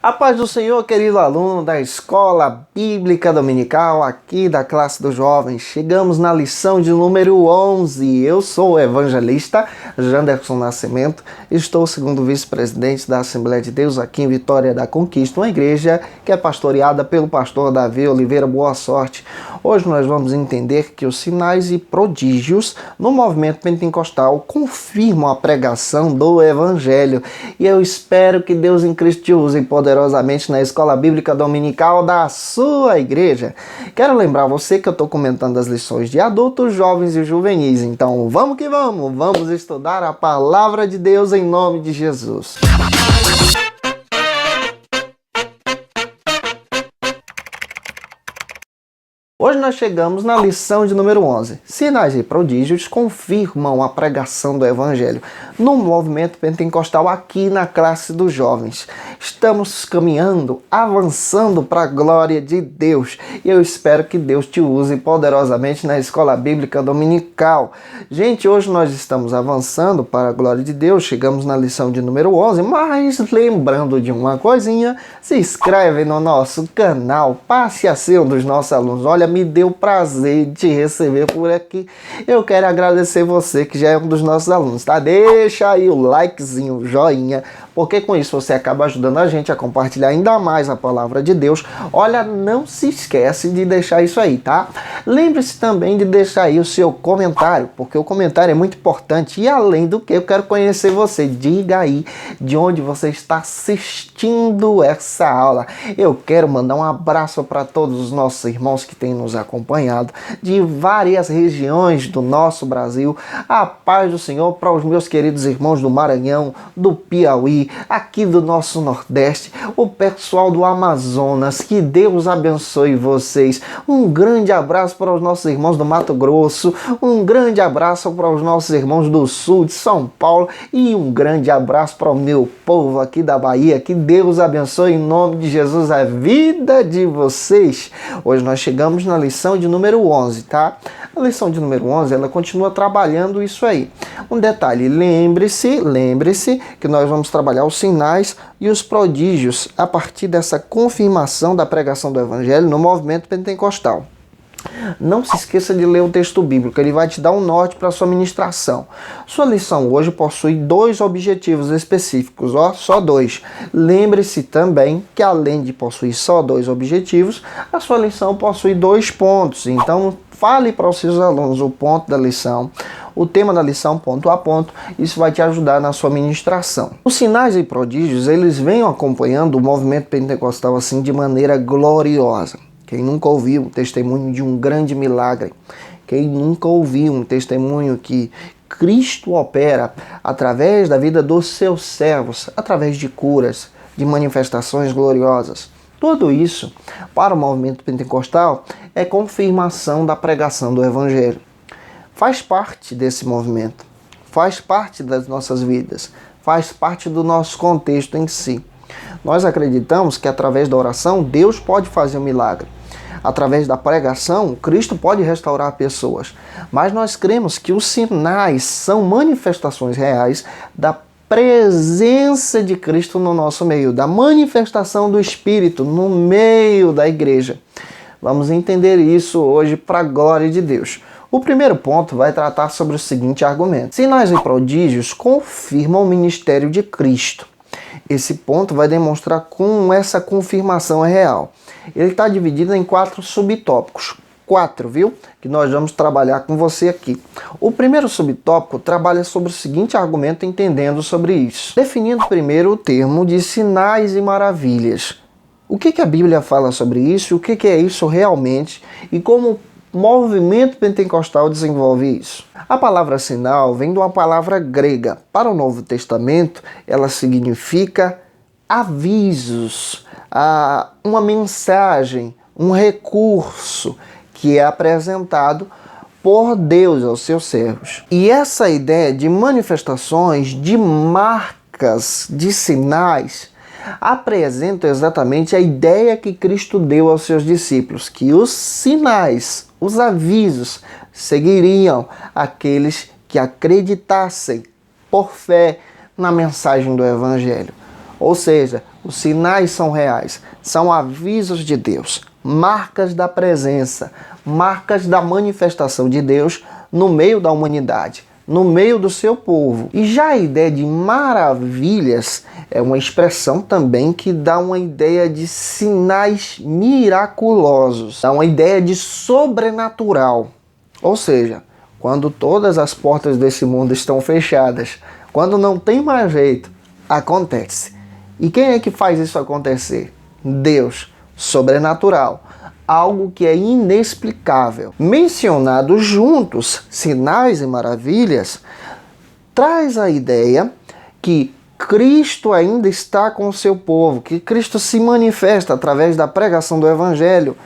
A paz do Senhor, querido aluno da Escola Bíblica Dominical, aqui da classe dos jovens. Chegamos na lição de número 11. Eu sou o evangelista Janderson Nascimento, estou segundo vice-presidente da Assembleia de Deus aqui em Vitória da Conquista, uma igreja que é pastoreada pelo pastor Davi Oliveira. Boa sorte. Hoje nós vamos entender que os sinais e prodígios no movimento pentecostal confirmam a pregação do Evangelho. E eu espero que Deus em Cristo te use poderosamente na Escola Bíblica Dominical da sua igreja. Quero lembrar você que eu estou comentando as lições de adultos, jovens e juvenis. Então vamos que vamos estudar a Palavra de Deus em nome de Jesus. Hoje nós chegamos na lição de número 11. Sinais e prodígios confirmam a pregação do Evangelho no movimento pentecostal aqui na classe dos jovens. Estamos caminhando, avançando para a glória de Deus. E eu espero que Deus te use poderosamente na Escola Bíblica Dominical. Gente, hoje nós estamos avançando para a glória de Deus. Chegamos na lição de número 11, mas lembrando de uma coisinha, se inscreve no nosso canal, passe a ser um dos nossos alunos. Olha, me deu prazer de te receber por aqui. Eu quero agradecer você que já é um dos nossos alunos, tá? Deixa aí o likezinho, o joinha, porque com isso você acaba ajudando a gente a compartilhar ainda mais a palavra de Deus. Olha, não se esquece de deixar isso aí, tá? Lembre-se também de deixar aí o seu comentário, porque o comentário é muito importante. E além do que, eu quero conhecer você. Diga aí de onde você está assistindo essa aula. Eu quero mandar um abraço para todos os nossos irmãos que têm nos acompanhado de várias regiões do nosso Brasil. A paz do Senhor para os meus queridos irmãos do Maranhão, do Piauí, aqui do nosso Nordeste, o pessoal do Amazonas. Que Deus abençoe vocês. Um grande abraço para os nossos irmãos do Mato Grosso, um grande abraço para os nossos irmãos do Sul de São Paulo e um grande abraço para o meu povo aqui da Bahia. Que Deus abençoe em nome de Jesus a vida de vocês. Hoje nós chegamos na lição de número 11, tá? A lição de número 11, ela continua trabalhando isso aí. Um detalhe, lembre-se que nós vamos trabalhar os sinais e os prodígios a partir dessa confirmação da pregação do Evangelho no movimento pentecostal. Não se esqueça de ler o texto bíblico, ele vai te dar um norte para a sua ministração. Sua lição hoje possui 2 objetivos específicos, só 2. Lembre-se também que além de possuir só 2 objetivos, a sua lição possui 2 pontos. Então fale para os seus alunos o ponto da lição, o tema da lição ponto a ponto. Isso vai te ajudar na sua ministração. Os sinais e prodígios, eles vêm acompanhando o movimento pentecostal assim de maneira gloriosa. Quem nunca ouviu um testemunho de um grande milagre? Quem nunca ouviu um testemunho que Cristo opera através da vida dos seus servos, através de curas, de manifestações gloriosas? Tudo isso, para o movimento pentecostal, é confirmação da pregação do Evangelho. Faz parte desse movimento, faz parte das nossas vidas, faz parte do nosso contexto em si. Nós acreditamos que através da oração, Deus pode fazer um milagre. Através da pregação, Cristo pode restaurar pessoas. Mas nós cremos que os sinais são manifestações reais da presença de Cristo no nosso meio, da manifestação do Espírito no meio da igreja. Vamos entender isso hoje para a glória de Deus. O primeiro ponto vai tratar sobre o seguinte argumento: sinais e prodígios confirmam o ministério de Cristo. Esse ponto vai demonstrar como essa confirmação é real. Ele está dividido em 4 subtópicos. 4, viu? Que nós vamos trabalhar com você aqui. O primeiro subtópico trabalha sobre o seguinte argumento, entendendo sobre isso. Definindo primeiro o termo de sinais e maravilhas. O que a Bíblia fala sobre isso? O que é isso realmente? E como o movimento pentecostal desenvolve isso? A palavra sinal vem de uma palavra grega. Para o Novo Testamento, ela significa avisos, uma mensagem, um recurso que é apresentado por Deus aos seus servos. E essa ideia de manifestações, de marcas, de sinais, apresenta exatamente a ideia que Cristo deu aos seus discípulos, que os sinais, os avisos, seguiriam aqueles que acreditassem por fé na mensagem do Evangelho. Ou seja, os sinais são reais, são avisos de Deus, marcas da presença, marcas da manifestação de Deus no meio da humanidade, no meio do seu povo. E já a ideia de maravilhas é uma expressão também que dá uma ideia de sinais miraculosos, dá uma ideia de sobrenatural. Ou seja, quando todas as portas desse mundo estão fechadas, quando não tem mais jeito, acontece. E quem é que faz isso acontecer? Deus, sobrenatural, algo que é inexplicável. Mencionados juntos, sinais e maravilhas, traz a ideia que Cristo ainda está com o seu povo, que Cristo se manifesta através da pregação do Evangelho,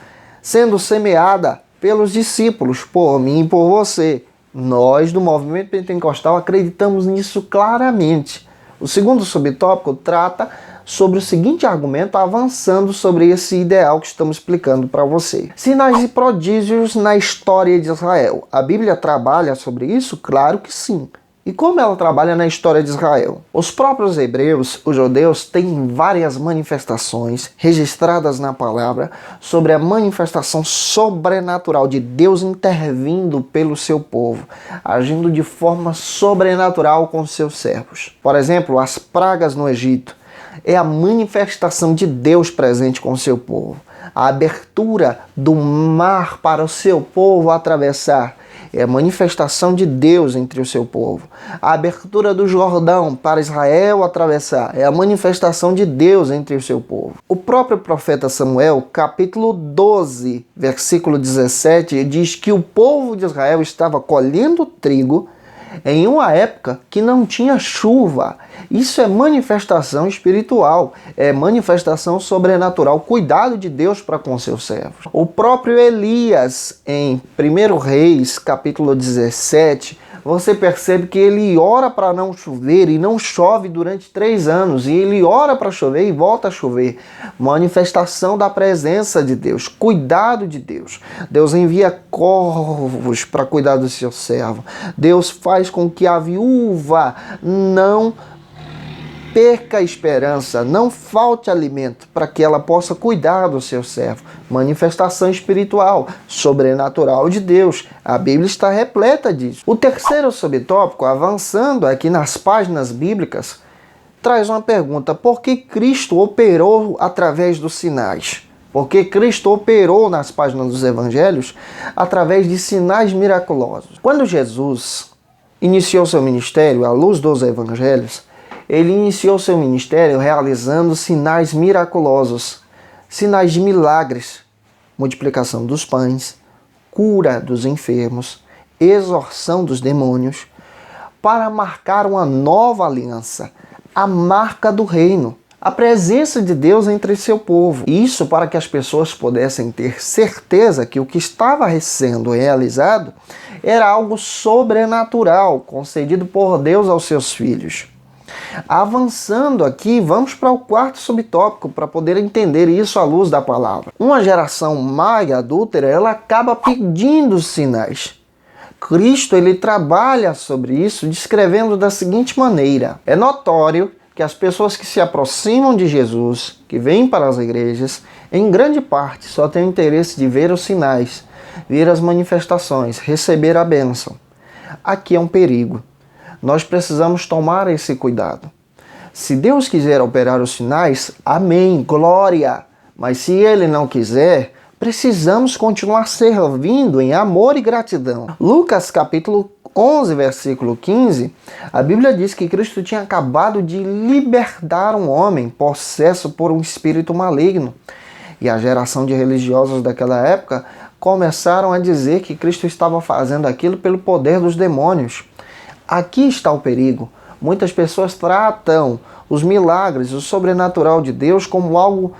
sendo semeada pelos discípulos, por mim e por você. Nós, do movimento pentecostal, acreditamos nisso claramente. O segundo subtópico trata sobre o seguinte argumento, avançando sobre esse ideal que estamos explicando para você. Sinais e prodígios na história de Israel. A Bíblia trabalha sobre isso? Claro que sim. E como ela trabalha na história de Israel? Os próprios hebreus, os judeus, têm várias manifestações registradas na palavra sobre a manifestação sobrenatural de Deus intervindo pelo seu povo, agindo de forma sobrenatural com seus servos. Por exemplo, as pragas no Egito é a manifestação de Deus presente com o seu povo. A abertura do mar para o seu povo atravessar é a manifestação de Deus entre o seu povo. A abertura do Jordão para Israel atravessar é a manifestação de Deus entre o seu povo. O próprio profeta Samuel, capítulo 12, versículo 17, diz que o povo de Israel estava colhendo trigo em uma época que não tinha chuva. Isso é manifestação espiritual, é manifestação sobrenatural, cuidado de Deus para com seus servos. O próprio Elias, em 1 Reis, capítulo 17, você percebe que ele ora para não chover e não chove durante 3 anos. E ele ora para chover e volta a chover. Manifestação da presença de Deus, cuidado de Deus. Deus envia corvos para cuidar do seu servo. Deus faz com que a viúva não perca a esperança, não falte alimento para que ela possa cuidar do seu servo. Manifestação espiritual, sobrenatural de Deus. A Bíblia está repleta disso. O terceiro subtópico, avançando aqui nas páginas bíblicas, traz uma pergunta: por que Cristo operou através dos sinais? Porque Cristo operou nas páginas dos evangelhos através de sinais miraculosos. Quando Jesus iniciou seu ministério à luz dos evangelhos, ele iniciou seu ministério realizando sinais miraculosos, sinais de milagres, multiplicação dos pães, cura dos enfermos, exorção dos demônios, para marcar uma nova aliança, a marca do reino, a presença de Deus entre seu povo. Isso para que as pessoas pudessem ter certeza que o que estava sendo realizado era algo sobrenatural, concedido por Deus aos seus filhos. Avançando aqui, vamos para o quarto subtópico para poder entender isso à luz da palavra. Uma geração má e adúltera, ela acaba pedindo sinais. Cristo, ele trabalha sobre isso descrevendo da seguinte maneira: é notório que as pessoas que se aproximam de Jesus, que vêm para as igrejas, em grande parte só têm interesse de ver os sinais, ver as manifestações, receber a bênção. Aqui é um perigo. Nós precisamos tomar esse cuidado. Se Deus quiser operar os sinais, amém, glória. Mas se Ele não quiser, precisamos continuar servindo em amor e gratidão. Lucas capítulo 11, versículo 15, a Bíblia diz que Cristo tinha acabado de libertar um homem possesso por um espírito maligno. E a geração de religiosos daquela época começaram a dizer que Cristo estava fazendo aquilo pelo poder dos demônios. Aqui está o perigo. Muitas pessoas tratam os milagres, o sobrenatural de Deus como algo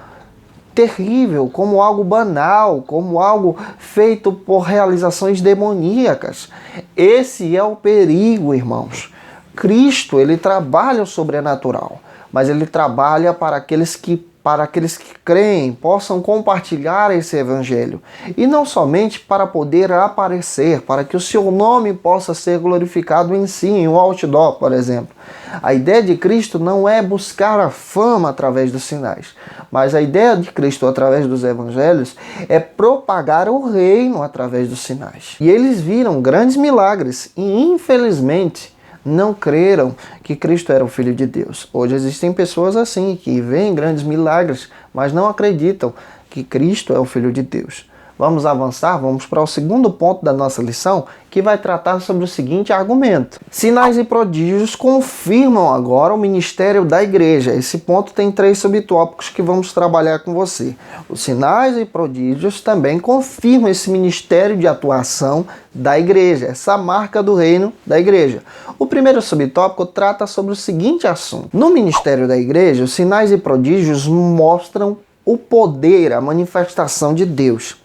terrível, como algo banal, como algo feito por realizações demoníacas. Esse é o perigo, irmãos. Cristo, ele trabalha o sobrenatural, mas ele trabalha para aqueles que para aqueles que creem possam compartilhar esse evangelho. E não somente para poder aparecer, para que o seu nome possa ser glorificado em si, em um outdoor, por exemplo. A ideia de Cristo não é buscar a fama através dos sinais, mas a ideia de Cristo através dos evangelhos é propagar o reino através dos sinais. E eles viram grandes milagres e, infelizmente, não creram que Cristo era o Filho de Deus. Hoje existem pessoas assim, que veem grandes milagres, mas não acreditam que Cristo é o Filho de Deus. Vamos avançar, vamos para o segundo ponto da nossa lição, que vai tratar sobre o seguinte argumento. Sinais e prodígios confirmam agora o ministério da igreja. Esse ponto tem 3 subtópicos que vamos trabalhar com você. Os sinais e prodígios também confirmam esse ministério de atuação da igreja, essa marca do reino da igreja. O primeiro subtópico trata sobre o seguinte assunto. No ministério da igreja, os sinais e prodígios mostram o poder, a manifestação de Deus.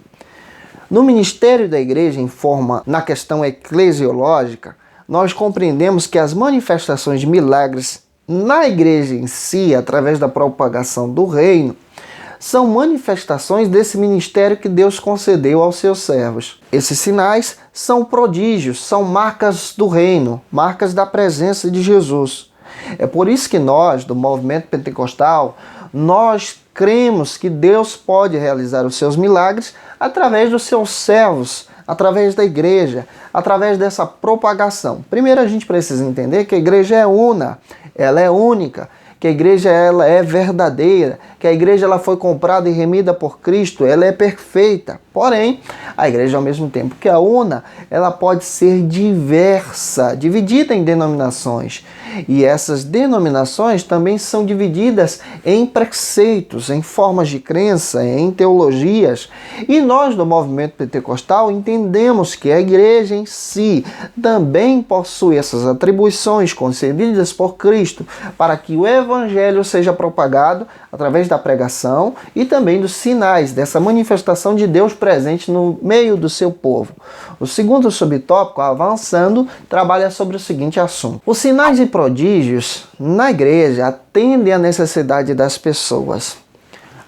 No ministério da igreja, na questão eclesiológica, nós compreendemos que as manifestações de milagres na igreja em si, através da propagação do reino, são manifestações desse ministério que Deus concedeu aos seus servos. Esses sinais são prodígios, são marcas do reino, marcas da presença de Jesus. É por isso que nós, do movimento pentecostal, nós cremos que Deus pode realizar os seus milagres através dos seus servos, através da igreja, através dessa propagação. Primeiro a gente precisa entender que a igreja é una, ela é única, que a igreja ela é verdadeira, que a igreja ela foi comprada e remida por Cristo, ela é perfeita. Porém, a igreja, ao mesmo tempo que a una, ela pode ser diversa, dividida em denominações. E essas denominações também são divididas em preceitos, em formas de crença, em teologias. E nós, do movimento pentecostal, entendemos que a igreja em si também possui essas atribuições concedidas por Cristo para que o evangelho seja propagado através da pregação e também dos sinais, dessa manifestação de Deus presente no meio do seu povo. O segundo subtópico, avançando, trabalha sobre o seguinte assunto. Os sinais e prodígios na igreja atendem à necessidade das pessoas.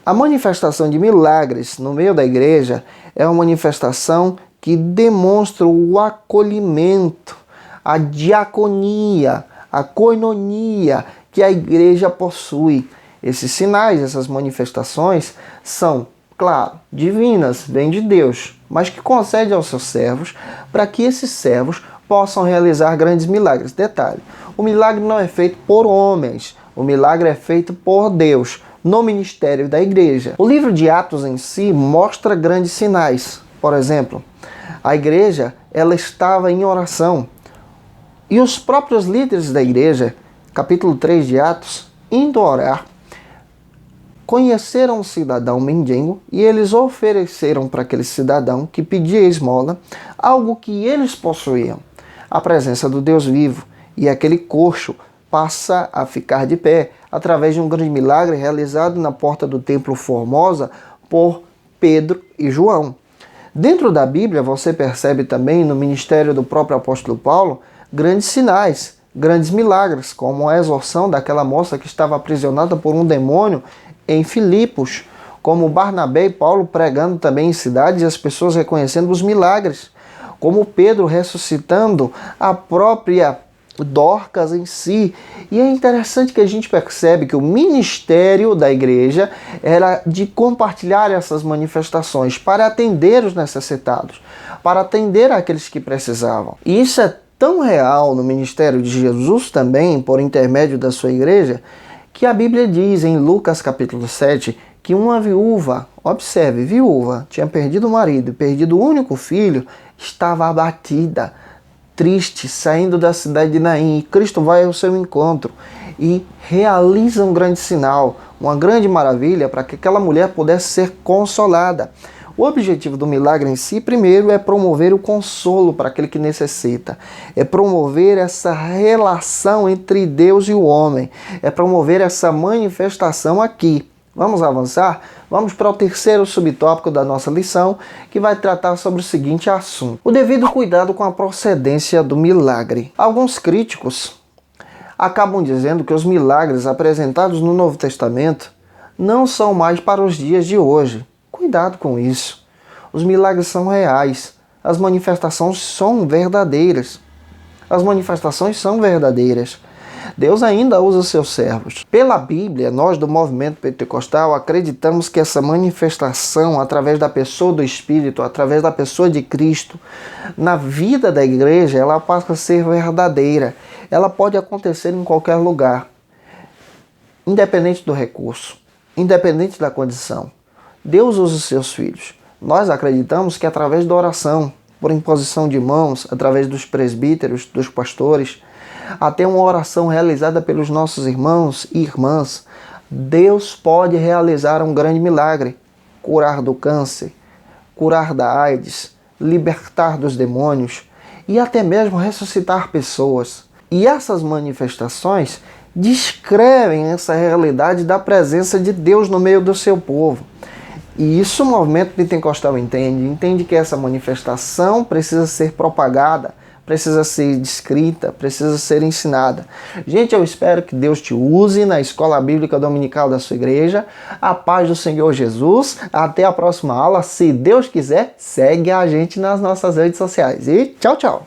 A manifestação de milagres no meio da igreja é uma manifestação que demonstra o acolhimento, a diaconia, a koinonia que a igreja possui. Esses sinais, essas manifestações são, claro, divinas, vêm de Deus, mas que concede aos seus servos para que esses servos possam realizar grandes milagres. Detalhe, o milagre não é feito por homens, o milagre é feito por Deus, no ministério da igreja. O livro de Atos em si mostra grandes sinais. Por exemplo, a igreja ela estava em oração e os próprios líderes da igreja, capítulo 3 de Atos, indo orar, conheceram um cidadão mendigo e eles ofereceram para aquele cidadão que pedia esmola algo que eles possuíam, a presença do Deus vivo, e aquele coxo passa a ficar de pé através de um grande milagre realizado na porta do templo Formosa por Pedro e João. Dentro da Bíblia você percebe também no ministério do próprio apóstolo Paulo grandes sinais, grandes milagres, como a exorção daquela moça que estava aprisionada por um demônio em Filipos, como Barnabé e Paulo pregando também em cidades e as pessoas reconhecendo os milagres, como Pedro ressuscitando a própria Dorcas em si. E é interessante que a gente percebe que o ministério da igreja era de compartilhar essas manifestações para atender os necessitados, para atender aqueles que precisavam. E isso é tão real no ministério de Jesus também, por intermédio da sua igreja, que a Bíblia diz em Lucas capítulo 7 que uma viúva, observe, viúva, tinha perdido o marido e perdido o único filho, estava abatida, triste, saindo da cidade de Naim. E Cristo vai ao seu encontro e realiza um grande sinal, uma grande maravilha para que aquela mulher pudesse ser consolada. O objetivo do milagre em si, primeiro, é promover o consolo para aquele que necessita. É promover essa relação entre Deus e o homem. É promover essa manifestação aqui. Vamos avançar? Vamos para o terceiro subtópico da nossa lição, que vai tratar sobre o seguinte assunto: o devido cuidado com a procedência do milagre. Alguns críticos acabam dizendo que os milagres apresentados no Novo Testamento não são mais para os dias de hoje. Cuidado com isso. Os milagres são reais. As manifestações são verdadeiras. As manifestações são verdadeiras. Deus ainda usa seus servos. Pela Bíblia, nós do movimento pentecostal acreditamos que essa manifestação, através da pessoa do Espírito, através da pessoa de Cristo, na vida da igreja, ela passa a ser verdadeira. Ela pode acontecer em qualquer lugar, independente do recurso, independente da condição. Deus usa os seus filhos. Nós acreditamos que através da oração, por imposição de mãos, através dos presbíteros, dos pastores, até uma oração realizada pelos nossos irmãos e irmãs, Deus pode realizar um grande milagre, curar do câncer, curar da AIDS, libertar dos demônios e até mesmo ressuscitar pessoas. E essas manifestações descrevem essa realidade da presença de Deus no meio do seu povo. E isso o movimento pentecostal entende que essa manifestação precisa ser propagada, precisa ser descrita, precisa ser ensinada. Gente, eu espero que Deus te use na Escola Bíblica Dominical da sua igreja. A paz do Senhor Jesus. Até a próxima aula. Se Deus quiser, segue a gente nas nossas redes sociais. E tchau, tchau.